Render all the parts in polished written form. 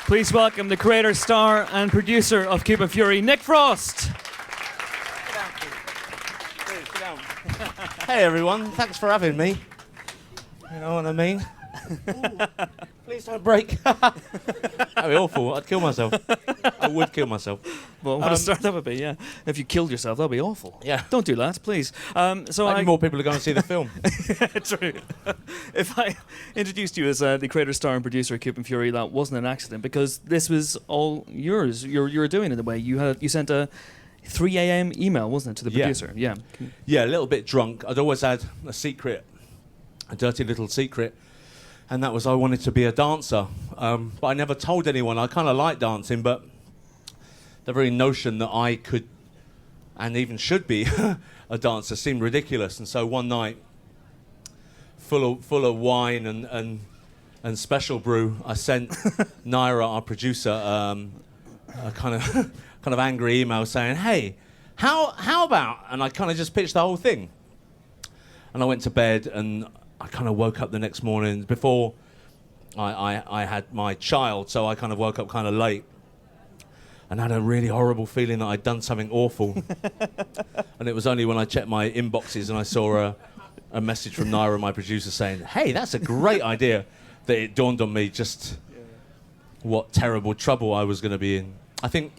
Please welcome the creator, star, and producer of Cuban Fury, Nick Frost. Hey everyone, thanks for having me. You know what I mean? Please don't break. That'd be awful. I'd kill myself. I would kill myself. Well, what a start that would be, yeah. If you killed yourself, that'd be awful. Yeah. Don't do that, please. Maybe more people are going to see the film. True. If I introduced you as the creator, star, and producer of Cuban Fury, that wasn't an accident, because this was all yours. You were doing it in a way. You sent a 3 a.m. email, wasn't it, to the producer? Yeah. Yeah, a little bit drunk. I'd always had a secret, a dirty little secret, and that was I wanted to be a dancer. But I never told anyone. I kind of liked dancing, but the very notion that I could and even should be a dancer seemed ridiculous. And so one night, full of wine and special brew, I sent Naira, our producer, a kind of angry email saying, "Hey, how about?" And I kind of just pitched the whole thing. And I went to bed, and I kind of woke up the next morning before I had my child, so I kind of woke up kind of late and had a really horrible feeling that I'd done something awful. And it was only when I checked my inboxes and I saw a message from Naira, my producer, saying, "Hey, that's a great idea," that it dawned on me just what terrible trouble I was going to be in. I think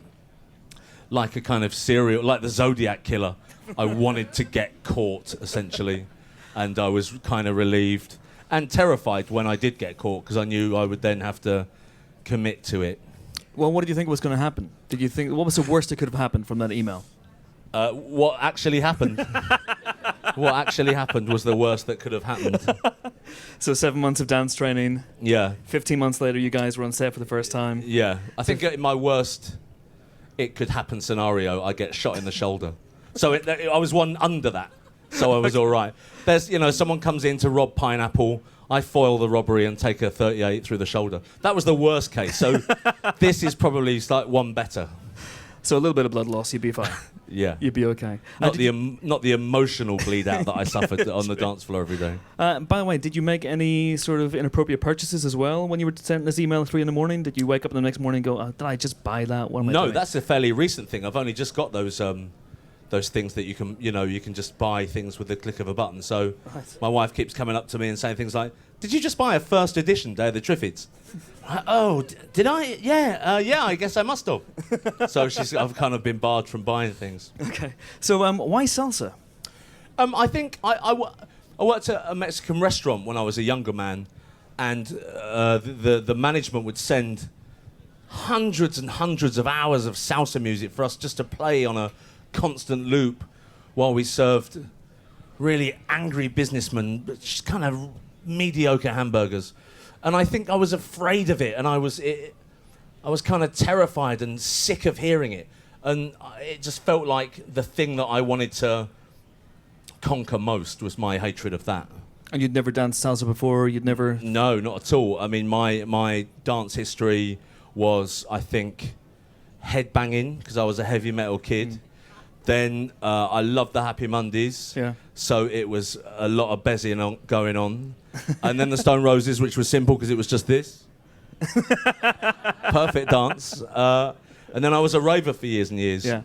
like a kind of serial, like the Zodiac killer, I wanted to get caught, essentially. And I was kind of relieved and terrified when I did get caught, because I knew I would then have to commit to it. Well, what did you think was going to happen? What was the worst that could have happened from that email? What actually happened? What actually happened was the worst that could have happened. So 7 months of dance training. Yeah. 15 months later, you guys were on set for the first time. Yeah. I think in my worst it could happen scenario, I get shot in the shoulder. So I was one under that. So I was all right. There's, someone comes in to rob Pineapple. I foil the robbery and take a 38 through the shoulder. That was the worst case. So this is probably like one better. So a little bit of blood loss, you'd be fine. Yeah. You'd be okay. Not the emotional bleed out that I suffered on the dance floor every day. By the way, did you make any sort of inappropriate purchases as well when you were sending this email at 3 a.m? Did you wake up the next morning and go, "Oh, did I just buy that? What am I doing?" No, that's a fairly recent thing. I've only just got those things that you can just buy things with the click of a button. So my wife keeps coming up to me and saying things like, "Did you just buy a first edition Day of the Triffids?" "Oh, did I? Yeah, I guess I must have." So I've kind of been barred from buying things. Okay. So why salsa? I think I worked at a Mexican restaurant when I was a younger man, and the management would send hundreds and hundreds of hours of salsa music for us just to play on a constant loop while we served really angry businessmen, just kind of mediocre hamburgers. And I think I was afraid of it, and I was kind of terrified and sick of hearing it. And it just felt like the thing that I wanted to conquer most was my hatred of that. And you'd never danced salsa before? You'd never... No, not at all. I mean, my dance history was, I think, headbanging, because I was a heavy metal kid. Then I loved the Happy Mondays, so it was a lot of bezzing going on. And then the Stone Roses, which was simple because it was just this. Perfect dance. And then I was a raver for years and years. Yeah.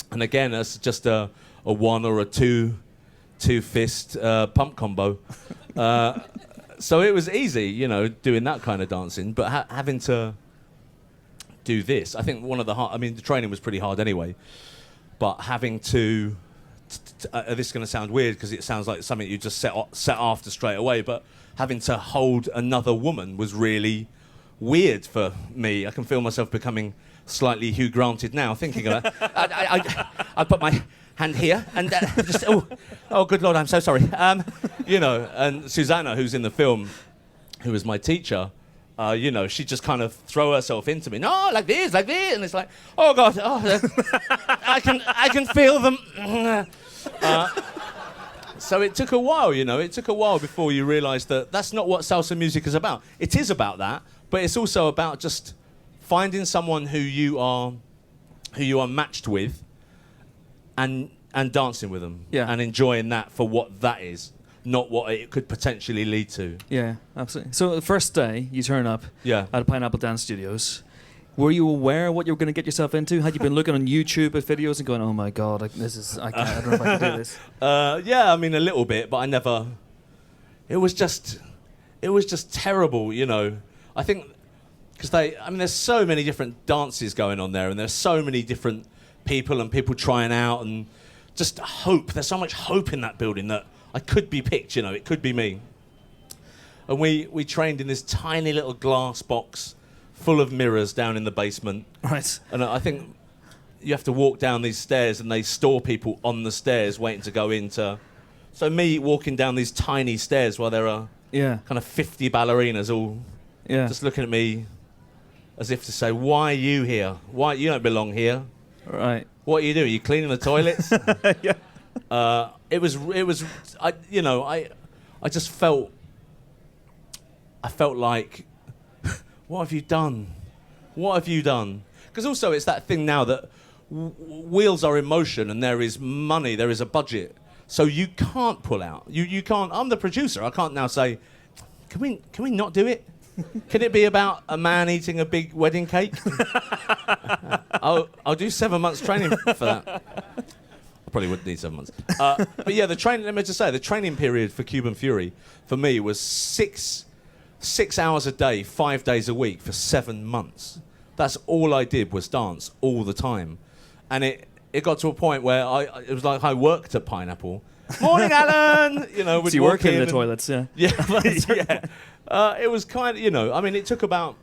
And again, it's just a one or a two fist pump combo. So it was easy, doing that kind of dancing. But having to do this, I think the training was pretty hard anyway. But having to, this is going to sound weird because it sounds like something you just set after straight away, but having to hold another woman was really weird for me. I can feel myself becoming slightly Hugh Granted now, thinking of that. I put my hand here and just, oh, good Lord, I'm so sorry. And Susanna, who's in the film, who was my teacher, she'd just kind of throw herself into me. "No, like this, and it's like, oh God, I can feel them. So it took a while, It took a while before you realise that that's not what salsa music is about. It is about that, but it's also about just finding someone who you are matched with, and dancing with them, and enjoying that for what that is. Not what it could potentially lead to. Yeah, absolutely. So the first day you turn up at Pineapple Dance Studios, Were you aware what you were going to get yourself into? Had you been looking on YouTube at videos and going, "Oh my God, I don't know if I can do this"? Yeah, I mean a little bit, but I never. It was just terrible, you know. I think because there's so many different dances going on there, and there's so many different people and people trying out, and just hope. There's so much hope in that building that I could be picked, you know. It could be me. And we trained in this tiny little glass box full of mirrors down in the basement. Right. And I think you have to walk down these stairs, and they store people on the stairs waiting to go into. So me walking down these tiny stairs while there are kind of 50 ballerinas all just looking at me as if to say, "Why are you here? Why you don't belong here? Right. What are you doing? Are you cleaning the toilets?" Yeah. It was I just felt. I felt like, what have you done? What have you done? Because also it's that thing now that wheels are in motion and there is money, there is a budget. So you can't pull out. You can't. I'm the producer. I can't now say, can we not do it? Can it be about a man eating a big wedding cake? I'll do 7 months training for that. I probably wouldn't need 7 months. But yeah, the training. Let me just say, the training period for Cuban Fury for me was 6 hours a day, 5 days a week for 7 months. That's all I did was dance all the time, and it got to a point where it was like I worked at Pineapple. Morning, Alan. You know, so you work in the toilets, yeah. Yeah, yeah. It was kind of, you know, I mean, it took about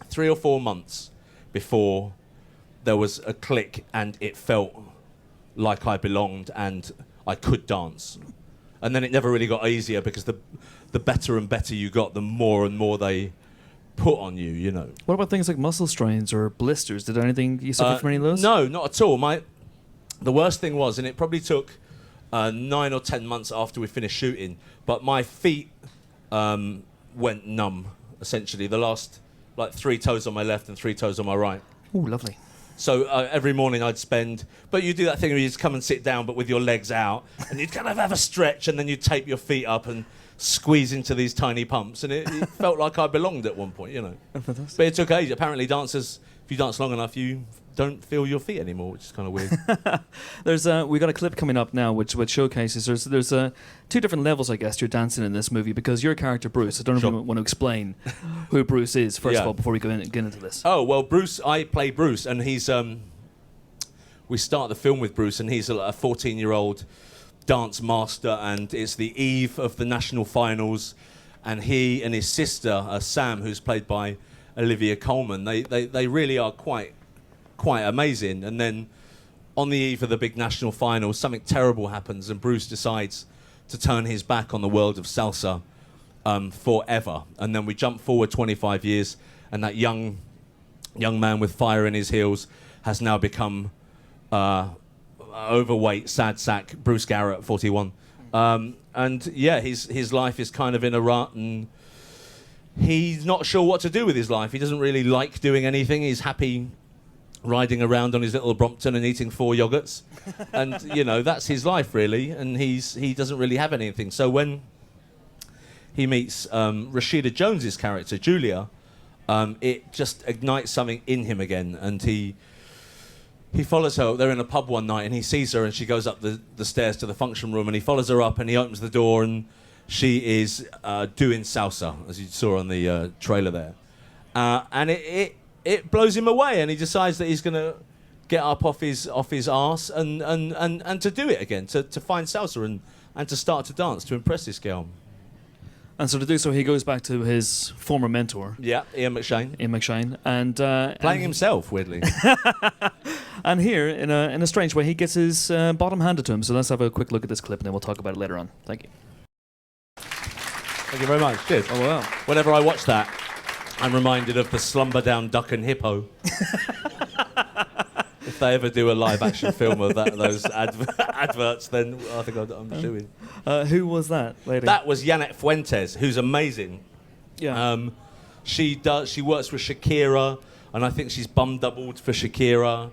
3 or 4 months before there was a click and it felt like I belonged and I could dance. And then it never really got easier because the better and better you got, the more and more they put on you, you know. What about things like muscle strains or blisters? Did anything you suffer from any of those? No, not at all. The worst thing was, and it probably took 9 or 10 months after we finished shooting, but my feet went numb, essentially. The last, 3 toes on my left and 3 toes on my right. Oh, lovely. So every morning I'd spend... But you do that thing where you just come and sit down, but with your legs out, and you'd kind of have a stretch, and then you'd tape your feet up and squeeze into these tiny pumps, and it felt like I belonged at one point, you know. Fantastic. But it took age. Apparently dancers, if you dance long enough, you don't feel your feet anymore, which is kind of weird. We got a clip coming up now which showcases there's 2 different levels, I guess, you're dancing in this movie, because your character Bruce, I don't know if you want to explain who Bruce is first of all before we get into this. Oh well, Bruce, I play Bruce, and he's we start the film with Bruce, and he's a 14-year-old dance master, and it's the eve of the national finals, and he and his sister Sam, who's played by Olivia Colman, they really are quite amazing. And then on the eve of the big national finals, something terrible happens, and Bruce decides to turn his back on the world of salsa forever. And then we jump forward 25 years, and that young man with fire in his heels has now become overweight, sad sack Bruce Garrett, 41. And yeah, his life is kind of in a rut, and he's not sure what to do with his life. He doesn't really like doing anything. He's happy riding around on his little Brompton and eating 4 yogurts. And, you know, that's his life, really. And he doesn't really have anything. So when he meets Rashida Jones's character, Julia, it just ignites something in him again. And he follows her. They're in a pub one night, and he sees her, and she goes up the stairs to the function room, and he follows her up, and he opens the door, and she is doing salsa, as you saw on the trailer there. And it blows him away, and he decides that he's going to get up off his arse and to do it again, to find salsa and to start to dance, to impress this girl. And so to do so, he goes back to his former mentor. Yeah, Ian McShane. And playing himself, weirdly. And here, in a strange way, he gets his bottom handed to him. So let's have a quick look at this clip, and then we'll talk about it later on. Thank you. Thank you very much. Cheers. Oh, wow. Whenever I watch that, I'm reminded of the Slumber Down Duck and Hippo. If they ever do a live-action film of those adverts, then I think I'm suing. Who was that lady? That was Janet Fuentes, who's amazing. Yeah. She works with Shakira, and I think she's bum doubled for Shakira.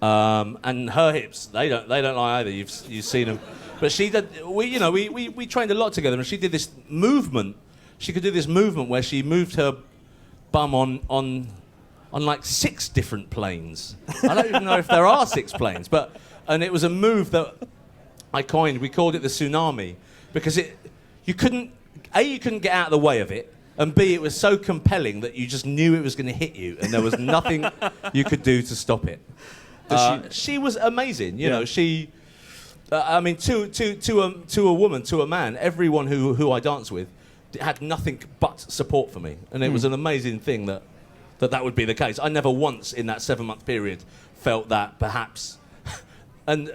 And her hips, they don't lie either. You've seen them. But she did. We trained a lot together, and she did this movement. She could do this movement where she moved her bum on on like 6 different planes. I don't even know if there are 6 planes, and it was a move that I coined. We called it the tsunami because you couldn't get out of the way of it, and B, it was so compelling that you just knew it was going to hit you, and there was nothing you could do to stop it. She was amazing, you know. She, I mean, to a woman, to a man, everyone who I danced with had nothing but support for me, and it was an amazing thing that would be the case. I never once in that 7-month period felt that perhaps, and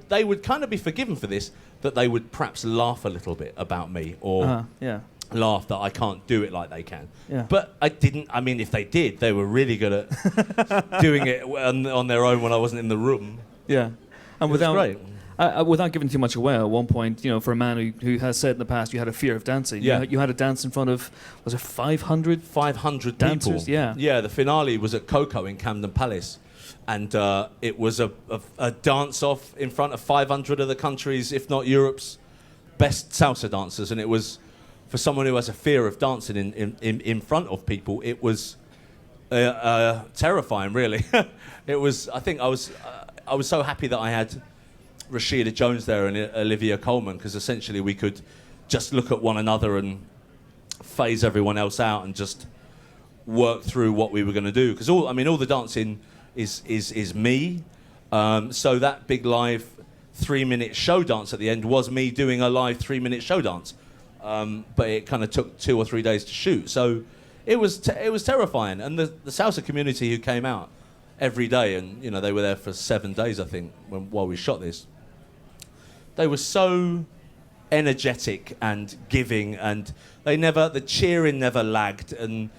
they would kind of be forgiven for this, that they would perhaps laugh a little bit about me or laugh that I can't do it like they can. Yeah. But I didn't. I mean, if they did, they were really good at doing it on their own when I wasn't in the room. Yeah, and without giving too much away, at one point, you know, for a man who has said in the past you had a fear of dancing, you had a dance in front of, was it 500? 500 dancers, people. Yeah. Yeah, the finale was at Coco in Camden Palace, and it was a dance-off in front of 500 of the country's, if not Europe's, best salsa dancers, and it was, for someone who has a fear of dancing in front of people, it was terrifying, really. It was. I think I was so happy that I had Rashida Jones there and Olivia Colman, because essentially we could just look at one another and phase everyone else out and just work through what we were going to do. Because all the dancing is me. So that big live 3-minute show dance at the end was me doing a live 3-minute show dance. But it kind of took 2 or 3 days to shoot. So it was terrifying. And the salsa community who came out every day, and you know, they were there for 7 days, I think, while we shot this. They were so energetic and giving, and the cheering never lagged, and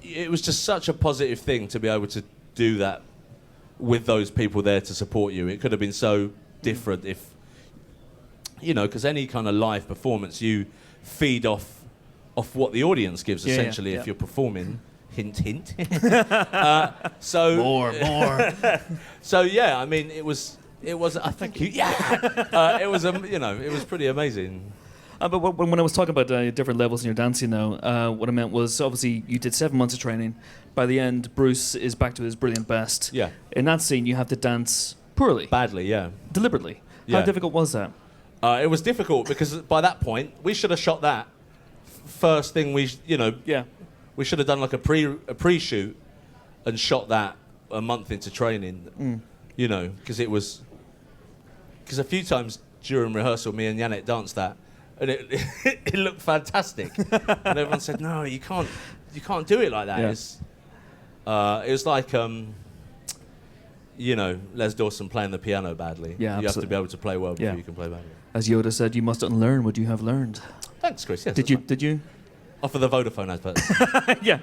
it was just such a positive thing to be able to do that with those people there to support you. It could have been so different if, you know, because any kind of live performance, you feed off what the audience gives, essentially, if you're performing. Hint, hint. So more. So yeah, I mean, it was. I thank you. Yeah, it was. It was pretty amazing. But when I was talking about different levels in your dancing now, what I meant was, obviously you did 7 months of training. By the end, Bruce is back to his brilliant best. Yeah. In that scene, you have to dance poorly. Badly, yeah. Deliberately. Yeah. How difficult was that? It was difficult because by that point we should have shot that first thing. We should have done like a pre-shoot and shot that a month into training. You know, because a few times during rehearsal, me and Yannick danced that, and it looked fantastic. And everyone said, "No, you can't do it like that." Yeah. It was like Les Dawson playing the piano badly. Yeah, you have to be able to play well before you can play badly. As Yoda said, you must unlearn what you have learned. Thanks, Chris. Yes. Did you? Oh, for the Vodafone advert. Yeah.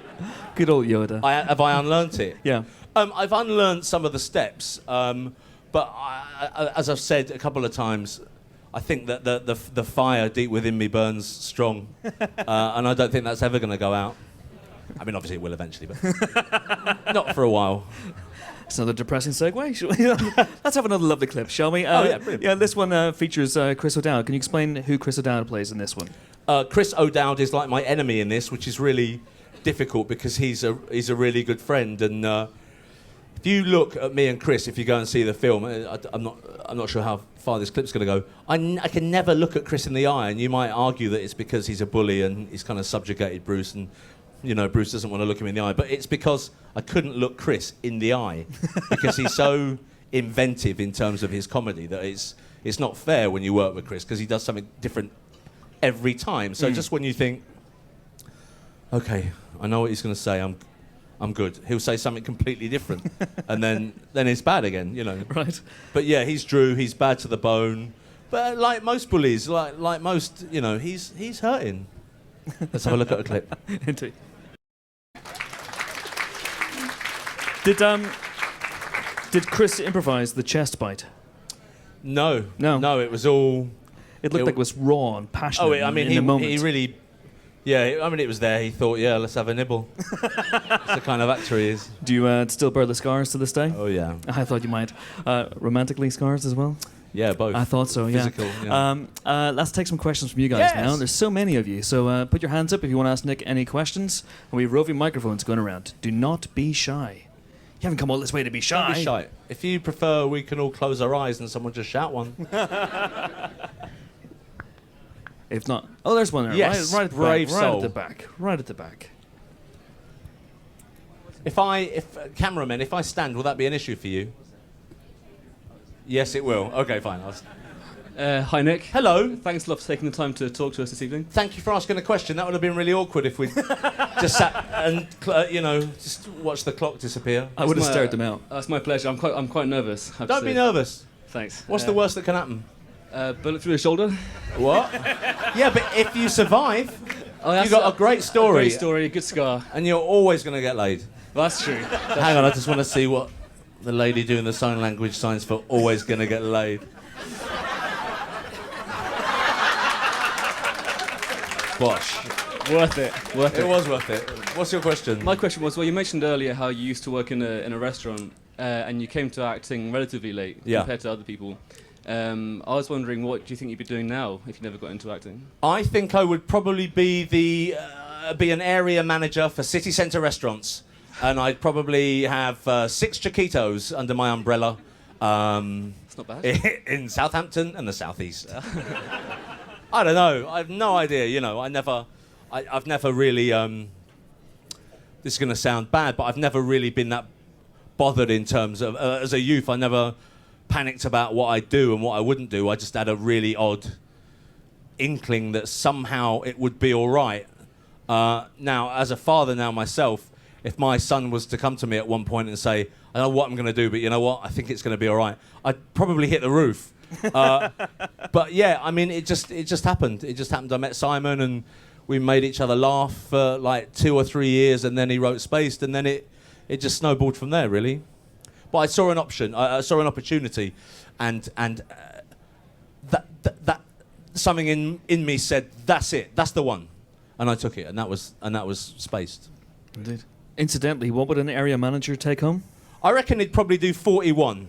Good old Yoda. Have I unlearned it? Yeah. I've unlearned some of the steps, but as I've said a couple of times, I think that the fire deep within me burns strong, and I don't think that's ever going to go out. I mean, obviously it will eventually, but not for a while. It's another depressing segue. Let's have another lovely clip, shall we? Brilliant. Yeah, this one features Chris O'Dowd. Can you explain who Chris O'Dowd plays in this one? Chris O'Dowd is like my enemy in this, which is really difficult because he's a really good friend. And if you look at me and Chris, if you go and see the film, I'm not sure how far this clip's going to go. I can never look at Chris in the eye, and you might argue that it's because he's a bully and he's kind of subjugated Bruce, and Bruce doesn't want to look him in the eye. But it's because I couldn't look Chris in the eye because he's so inventive in terms of his comedy that it's not fair when you work with Chris because he does something different every time. So just when you think, okay, I know what he's going to say, I'm good. He'll say something completely different, and then it's bad again, Right. But yeah, he's Drew. He's bad to the bone. But like most bullies, like most, he's hurting. Let's have a look at a clip. Indeed. Did Chris improvise the chest bite? No. It was all. It looked like it was raw and passionate. In the moment. He really. Yeah, I mean, it was there. He thought, yeah, let's have a nibble. That's the kind of actor he is. Do you still bear the scars to this day? Oh, yeah. I thought you might. Romantically scars as well? Yeah, both. I thought so, yeah. Physical, yeah. Let's take some questions from you guys Yes. now. There's so many of you. So put your hands up if you want to ask Nick any questions. And we have roving microphones going around. Do not be shy. You haven't come all this way to be shy. Don't be shy. If you prefer, we can all close our eyes and someone just shout one. If not... Oh, there's one there. Yes, right at the brave back. soul. Right at the back. Right at the back. If cameraman, if I stand, will that be an issue for you? Yes, it will. Okay, fine. Hi, Nick. Hello. Thanks a lot for taking the time to talk to us this evening. Thank you for asking a question. That would have been really awkward if we just sat and, just watched the clock disappear. I would have stared them out. It's my pleasure. I'm quite nervous. I have to Don't be say. nervous. Thanks. What's the worst that can happen? Bullet through the shoulder. What? Yeah, but if you survive, Oh, you got a great story. Great story, a good scar. And you're always going to get laid. Well, that's true. Hang on, I just want to see what the lady doing the sign language signs for always going to get laid. Bosh. Worth it. Worth It it. was worth it. What's your question? My question was, well, you mentioned earlier how you used to work in a restaurant and you came to acting relatively late compared to other people. I was wondering, what do you think you'd be doing now if you never got into acting? I think I would probably be an area manager for city centre restaurants, and I'd probably have 6 Chiquitos under my umbrella. It's not bad. In Southampton and the southeast. I don't know. I have no idea. I've never really. This is going to sound bad, but I've never really been that bothered in terms of as a youth. I never panicked about what I'd do and what I wouldn't do. I just had a really odd inkling that somehow it would be all right. Now, as a father now myself, if my son was to come to me at one point and say, I don't know what I'm going to do, but you know what? I think it's going to be all right, I'd probably hit the roof. But yeah, I mean, it just happened. It just happened. I met Simon and we made each other laugh for like 2 or 3 years, and then he wrote Spaced, and then it just snowballed from there, really. But I saw an option. I saw an opportunity, and that something in me said, that's it. That's the one, and I took it, and that was Spaced. Indeed. Incidentally, what would an area manager take home? I reckon he'd probably do 41.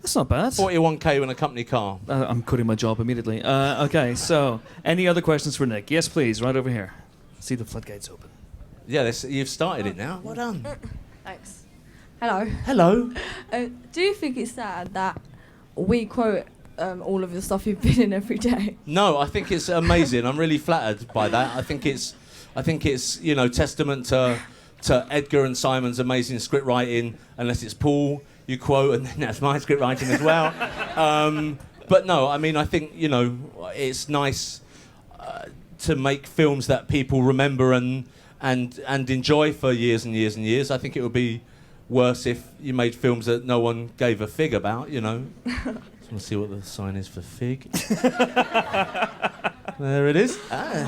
That's not bad. 41k in a company car. I'm quitting my job immediately. Okay, so any other questions for Nick? Yes, please, right over here. See the floodgates open. Yeah, you've started it now. Well done. Thanks. Hello. Hello. Do you think it's sad that we quote all of the stuff you've been in every day? No, I think it's amazing. I'm really flattered by that. I think it's testament to Edgar and Simon's amazing script writing. Unless it's Paul, you quote, and then that's my script writing as well. But no, I mean, I think it's nice to make films that people remember and enjoy for years and years and years. I think it would be worse if you made films that no one gave a fig about. Just want to see what the sign is for fig. There it is. I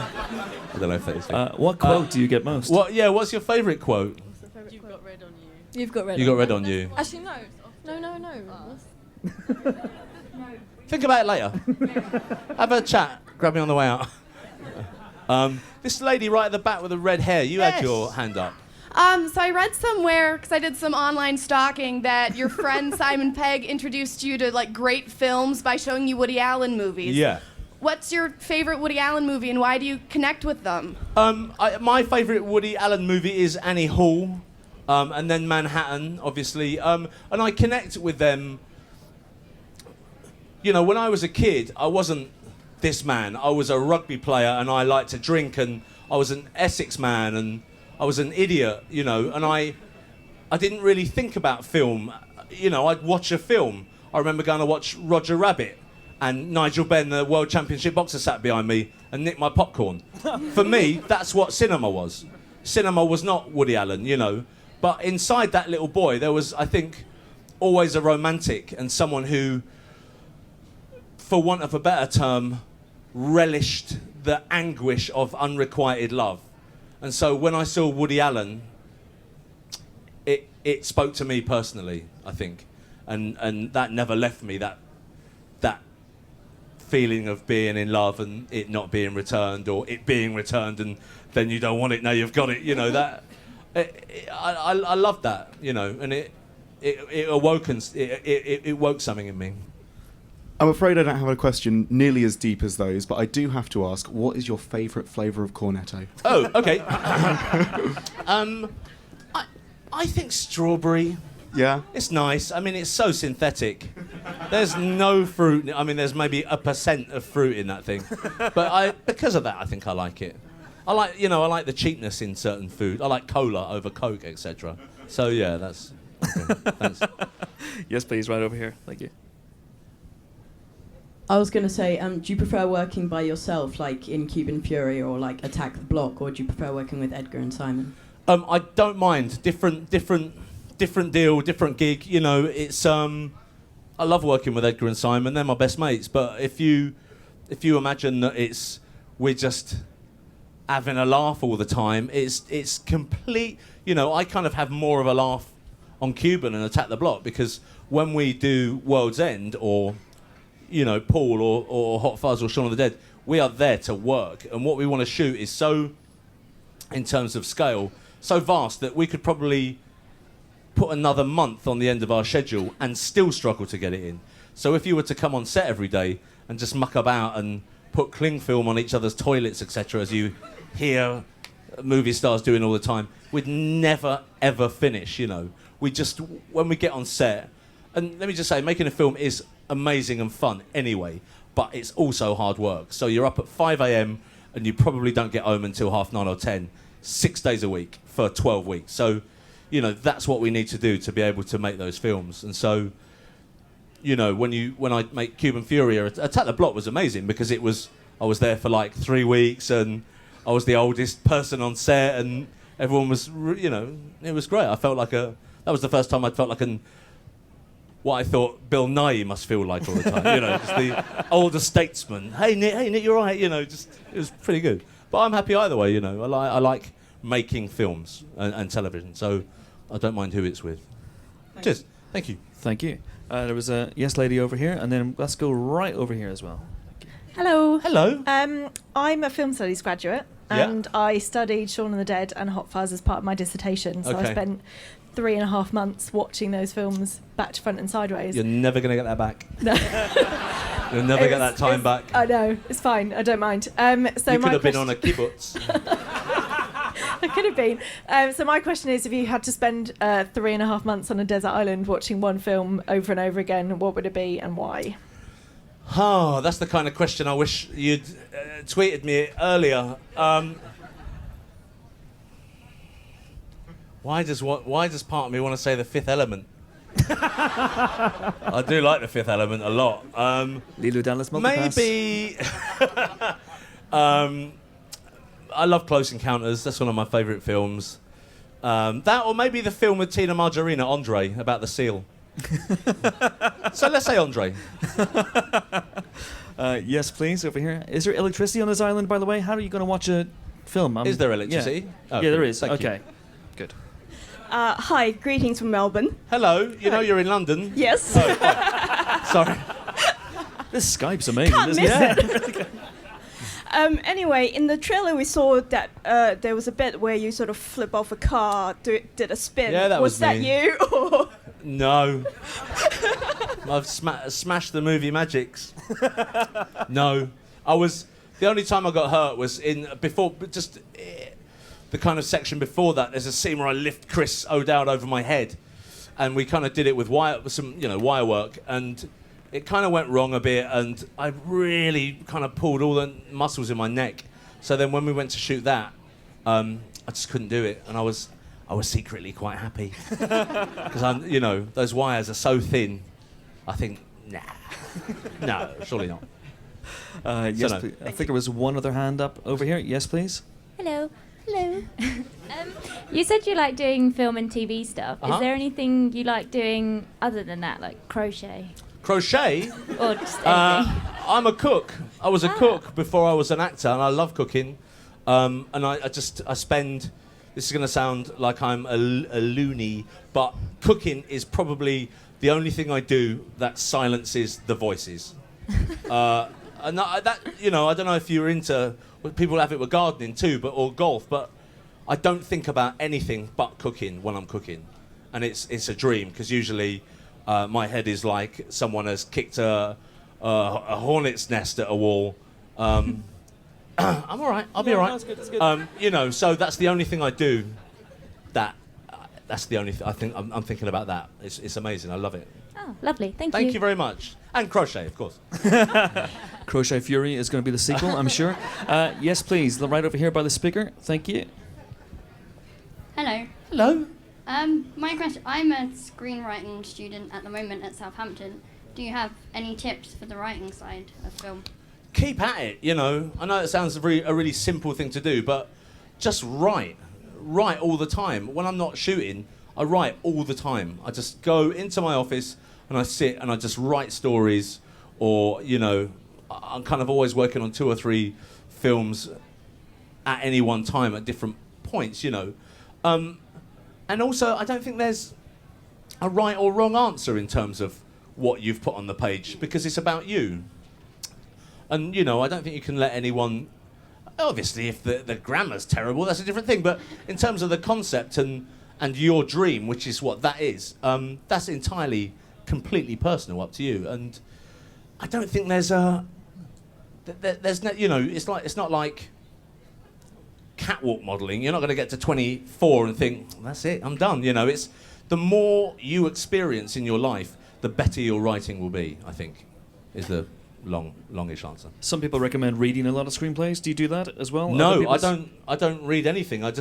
don't know if that is fig. What quote do you get most? What's your favourite quote? You've got red on you. You've got red. You got red on you. Actually, no. Think about it later. Have a chat. Grab me on the way out. This lady right at the back with the red hair, you had your hand up. So I read somewhere, because I did some online stalking, that your friend Simon Pegg introduced you to great films by showing you Woody Allen movies. Yeah. What's your favorite Woody Allen movie, and why do you connect with them? My favourite Woody Allen movie is Annie Hall, and then Manhattan, obviously. And I connect with them. When I was a kid, I wasn't this man. I was a rugby player, and I liked to drink, and I was an Essex man, and I was an idiot, and I didn't really think about film. I'd watch a film. I remember going to watch Roger Rabbit, and Nigel Benn, the world championship boxer, sat behind me and nicked my popcorn. For me, that's what cinema was. Cinema was not Woody Allen, But inside that little boy, there was, I think, always a romantic and someone who, for want of a better term, relished the anguish of unrequited love. And so when I saw Woody Allen, it spoke to me personally, I think. And that never left me, that feeling of being in love and it not being returned, or it being returned and then you don't want it, now you've got it, I love that, and it woke something in me. I'm afraid I don't have a question nearly as deep as those, but I do have to ask, what is your favourite flavour of cornetto? Oh, okay. I think strawberry. Yeah? It's nice. I mean, it's so synthetic. There's no fruit. I mean, there's maybe 1% of fruit in that thing. But because of that, I think I like it. I like the cheapness in certain food. I like cola over Coke, etc. So, yeah, that's... Okay, thanks. Yes, please, right over here. Thank you. I was going to say, do you prefer working by yourself, like in Cuban Fury or like Attack the Block, or do you prefer working with Edgar and Simon? I don't mind. Different deal, different gig. You know, it's I love working with Edgar and Simon. They're my best mates. But if you imagine that we're just having a laugh all the time, it's complete. You know, I kind of have more of a laugh on Cuban and Attack the Block, because when we do World's End or, you know, Paul or Hot Fuzz or Shaun of the Dead, we are there to work, and what we want to shoot is so, in terms of scale, so vast that we could probably put another month on the end of our schedule and still struggle to get it in. So if you were to come on set every day and just muck about and put cling film on each other's toilets, etc., as you hear movie stars doing all the time, we'd never ever finish, you know. When we get on set, and let me just say, making a film is amazing and fun anyway, but it's also hard work. So you're up at 5 a.m. and you probably don't get home until 9:30 or 10, 6 days a week for 12 weeks. So, you know, that's what we need to do to be able to make those films. And so, you know, when I make Cuban Fury, or Attack the Block was amazing, because I was there for like 3 weeks, and I was the oldest person on set, and everyone was, you know, it was great. I felt like that was the first time I'd felt like what I thought Bill Nye must feel like all the time. You know, just the older statesman. Hey Nick, you're right. You know, just it was pretty good. But I'm happy either way. You know, I like making films and television, so I don't mind who it's with. Cheers. Thank you. Thank you. There was a yes lady over here, and then let's go right over here as well. Hello. Hello. I'm a film studies graduate, and I studied Shaun of the Dead and Hot Fuzz as part of my dissertation. So I spent 3.5 months watching those films back to front and sideways. You're never going to get that back. No. You'll never get that time back. I know, it's fine, I don't mind. So you could have been on a kibbutz. I could have been. So my question is, if you had to spend 3.5 months on a desert island watching one film over and over again, what would it be and why? Oh, that's the kind of question I wish you'd tweeted me earlier. Why does part of me want to say The Fifth Element? I do like The Fifth Element a lot. Lilo Dallas Multipass. Maybe... I love Close Encounters. That's one of my favourite films. That, or maybe the film with Tina Margarina, Andre, about the seal. So let's say Andre. Yes, please, over here. Is there electricity on this island, by the way? How are you going to watch a film? Is there electricity? Yeah, there is. Okay, good. Hi, greetings from Melbourne. Hello, you know you're in London? Yes. Oh, sorry. This Skype's amazing, Can't isn't miss it? Anyway, in the trailer we saw that there was a bit where you sort of flip off a car, did a spin. Yeah, that was that me. you? Or? No. I've smashed the movie magics. No. The only time I got hurt was the kind of section before that. There's a scene where I lift Chris O'Dowd over my head, and we kind of did it with some wire work, and it kind of went wrong a bit, and I really kind of pulled all the muscles in my neck. So then when we went to shoot that, I just couldn't do it, and I was secretly quite happy, because those wires are so thin. I think no, surely not. Yes, please. I think there was one other hand up over here. Yes, please. Hello. You said you like doing film and TV stuff. Is there anything you like doing other than that, like crochet? Crochet? Or just anything? I'm a cook. I was a cook before I was an actor, and I love cooking. And I spend... This is going to sound like I'm a loony, but cooking is probably the only thing I do that silences the voices. And I don't know if you're into... People have it with gardening too, or golf, but I don't think about anything but cooking when I'm cooking. And it's a dream, because usually my head is like someone has kicked a a hornet's nest at a wall. I'm all right. I'll be all right. No, that's good. You know, so that's the only thing I do. That's the only thing I think I'm thinking about that. It's amazing. I love it. Oh, lovely. Thank you. Thank you very much. And crochet, of course. Crochet Fury is going to be the sequel, I'm sure. Yes, please. Right over here by the speaker. Thank you. Hello. Hello. My question, I'm a screenwriting student at the moment at Southampton. Do you have any tips for the writing side of film? Keep at it, you know. I know it sounds a really simple thing to do, but just write. Write all the time. When I'm not shooting, I write all the time. I just go into my office and I sit and I just write stories, or, you know, I'm kind of always working on 2 or 3 films at any one time at different points, you know. And also, I don't think there's a right or wrong answer in terms of what you've put on the page, because it's about you. And, you know, I don't think you can let anyone... Obviously, if the grammar's terrible, that's a different thing. But in terms of the concept and your dream, which is what that is, that's entirely, completely personal, up to you. And I don't think there's no, you know, it's not like catwalk modelling. You're not going to get to 24 and think, that's it, I'm done. You know, it's the more you experience in your life, the better your writing will be, I think, is the longish answer. Some people recommend reading a lot of screenplays. Do you do that as well? No, I don't read anything. I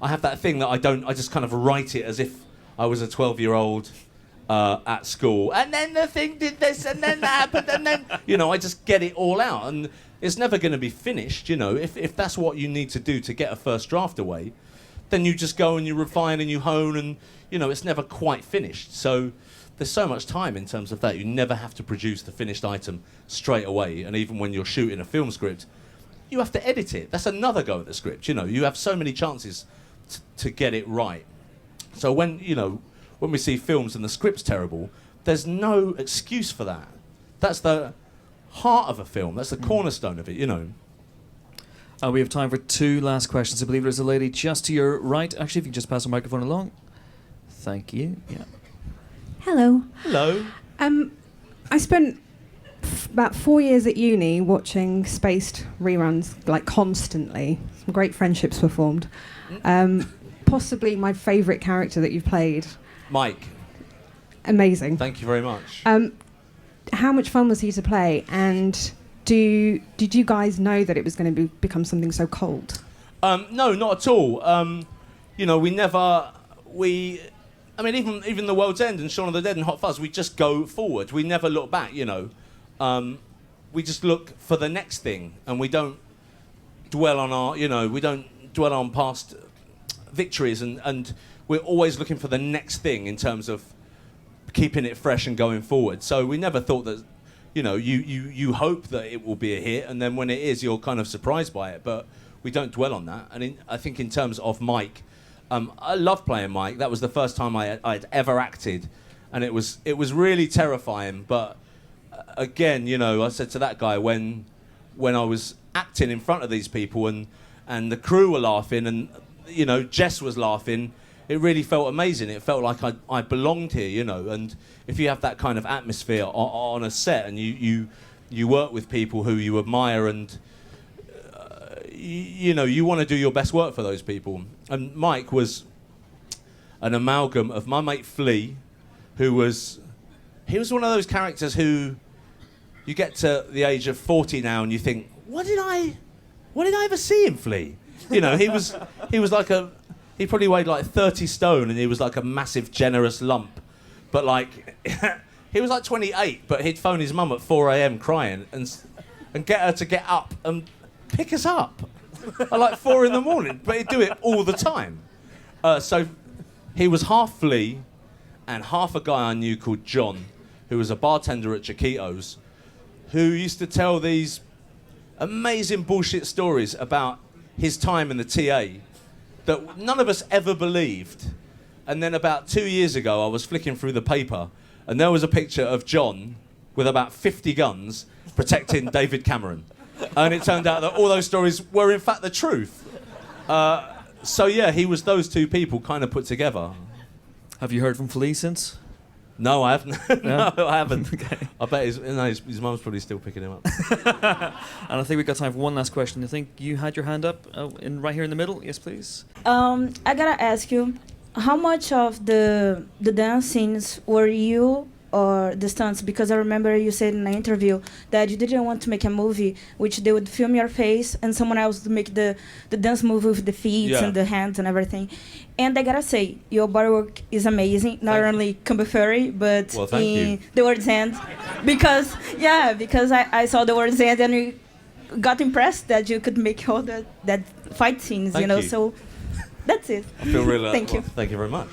have that thing that I just kind of write it as if I was a 12-year-old at school. And then the thing did this, and then that happened, and then, you know, I just get it all out. And it's never going to be finished, you know. If that's what you need to do to get a first draft away, then you just go and you refine and you hone, and, you know, it's never quite finished. So there's so much time in terms of that. You never have to produce the finished item straight away. And even when you're shooting a film script, you have to edit it. That's another go at the script. You know, you have so many chances to get it right. So when we see films and the script's terrible, there's no excuse for that. That's the heart of a film. That's the cornerstone of it, you know. We have time for 2 last questions. I believe there's a lady just to your right. Actually, if you can just pass the microphone along. Thank you. Yeah. Hello. Hello. I spent about 4 years at uni watching spaced reruns, like, constantly. Some great friendships were formed. Possibly my favourite character that you've played. Mike. Amazing. Thank you very much. How much fun was he to play? And did you guys know that it was going to become something so cold? No, not at all. You know, I mean, even The World's End and Shaun of the Dead and Hot Fuzz, we just go forward. We never look back, you know. We just look for the next thing, and we don't dwell on past victories, and we're always looking for the next thing in terms of keeping it fresh and going forward. So we never thought that, you know, you hope that it will be a hit, and then when it is, you're kind of surprised by it, but we don't dwell on that. And I think in terms of Mike, I love playing Mike. That was the first time I'd ever acted, and it was really terrifying. But again, you know, I said to that guy when I was acting in front of these people and the crew were laughing, and, you know, Jess was laughing, it really felt amazing. It felt like I belonged here, you know. And if you have that kind of atmosphere on a set, and you work with people who you admire, and you know, you want to do your best work for those people. And Mike was an amalgam of my mate Flea, he was one of those characters who you get to the age of 40 now and you think, what did I ever see in Flea? You know, he was like he probably weighed like 30 stone, and he was like a massive, generous lump. But, like, he was like 28, but he'd phone his mum at 4 a.m. crying and get her to get up and pick us up at like 4 in the morning. But he'd do it all the time. So he was half Flea and half a guy I knew called John, who was a bartender at Chiquito's, who used to tell these amazing bullshit stories about his time in the TA that none of us ever believed. And then about 2 years ago, I was flicking through the paper, and there was a picture of John with about 50 guns protecting David Cameron. And it turned out that all those stories were in fact the truth. So yeah, he was those two people kind of put together. Have you heard from Flea since? No, I haven't. No? No, I haven't. Okay. I bet his mum's probably still picking him up. And I think we've got time for one last question. I think you had your hand up right here in the middle. Yes, please. I gotta ask you, how much of the dance scenes were you or the stunts? Because I remember you said in an interview that you didn't want to make a movie which they would film your face and someone else would make the dance move with the feet and the hands and everything. And I gotta say, your bodywork is amazing. Not only Cuban Fury, but in The World's End. Because I saw The World's End and you got impressed that you could make all that fight scenes, Thank you. So that's it. I feel really Thank you. Thank you very much.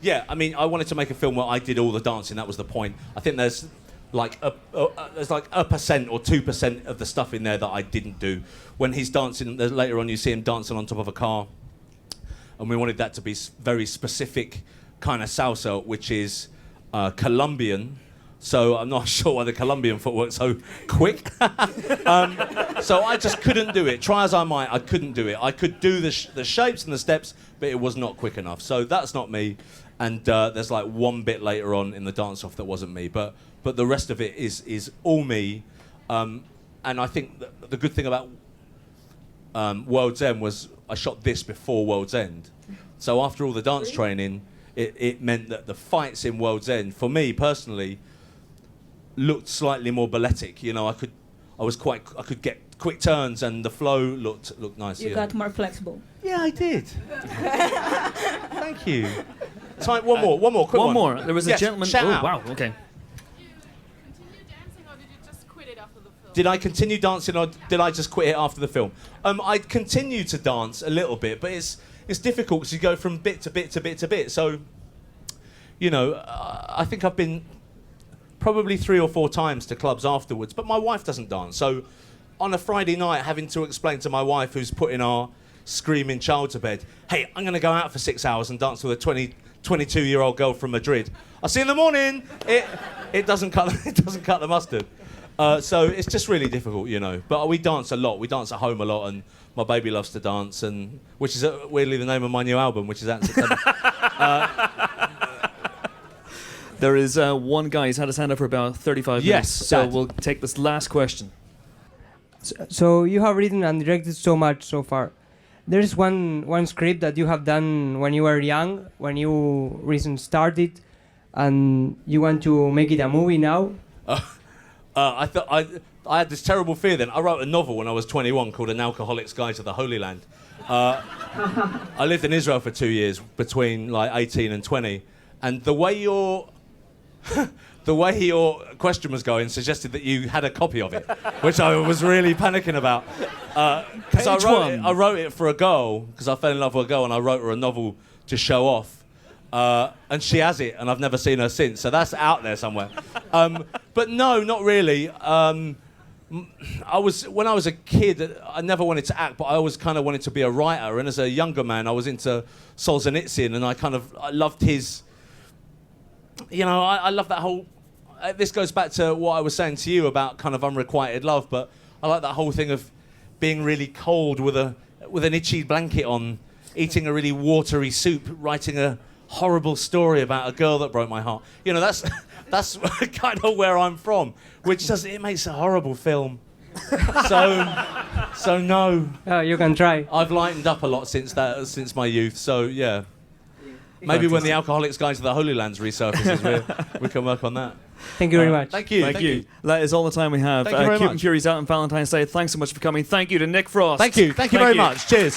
Yeah, I mean, I wanted to make a film where I did all the dancing. That was the point. I think there's like a percent or 2% of the stuff in there that I didn't do. When he's dancing, later on you see him dancing on top of a car, and we wanted that to be very specific kind of salsa, which is Colombian. So I'm not sure why the Colombian footwork's so quick. So I just couldn't do it. Try as I might, I couldn't do it. I could do the shapes and the steps, but it was not quick enough. So that's not me. And there's like one bit later on in the dance-off that wasn't me. But the rest of it is all me. And I think the good thing about World's End was I shot this before World's End. So after all the dance training, it meant that the fights in World's End, for me personally, looked slightly more balletic. You know, I could get quick turns and the flow looked nice. You got more flexible. Yeah, I did. Thank you. Time, one more, quick one. One more. There was a gentleman. Shout out. Wow. Okay. Did I continue dancing or did I just quit it after the film? I continued to dance a little bit, but it's difficult because you go from bit to bit to bit to bit. So, you know, I think I've been probably 3 or 4 times to clubs afterwards, but my wife doesn't dance. So on a Friday night, having to explain to my wife, who's putting our screaming child to bed, hey, I'm going to go out for 6 hours and dance with a 22-year-old girl from Madrid. I'll see you in the morning. It doesn't cut the mustard. So it's just really difficult, you know. But we dance a lot. We dance at home a lot, and my baby loves to dance, and which is weirdly the name of my new album, which is out in September. There is one guy who's had his hand up for about 35 minutes. So we'll take this last question. So you have written and directed so much so far. There's one script that you have done when you were young, when you recently started, and you want to make it a movie now. I thought I had this terrible fear then. I wrote a novel when I was 21 called An Alcoholic's Guide to the Holy Land. I lived in Israel for 2 years between like 18 and 20, and the way your question was going suggested that you had a copy of it, which I was really panicking about. Because I wrote it for a girl, because I fell in love with a girl and I wrote her a novel to show off. And she has it, and I've never seen her since, so that's out there somewhere. But no, not really. When I was a kid, I never wanted to act, but I always kind of wanted to be a writer. And as a younger man, I was into Solzhenitsyn, and I loved his. You know, I love that whole. This goes back to what I was saying to you about kind of unrequited love, but I like that whole thing of being really cold with an itchy blanket on, eating a really watery soup, writing a horrible story about a girl that broke my heart. You know, that's kind of where I'm from, which it makes a horrible film. So no. Oh, you can try. I've lightened up a lot since my youth. So yeah, maybe when the Alcoholic's Guide to the Holy Lands resurfaces, we can work on that. Thank you very much. Thank you. Thank you. That is all the time we have. Thank you very Cuban much. Fury's out on Valentine's Day. Thanks so much for coming. Thank you to Nick Frost. Thank you very much. Cheers.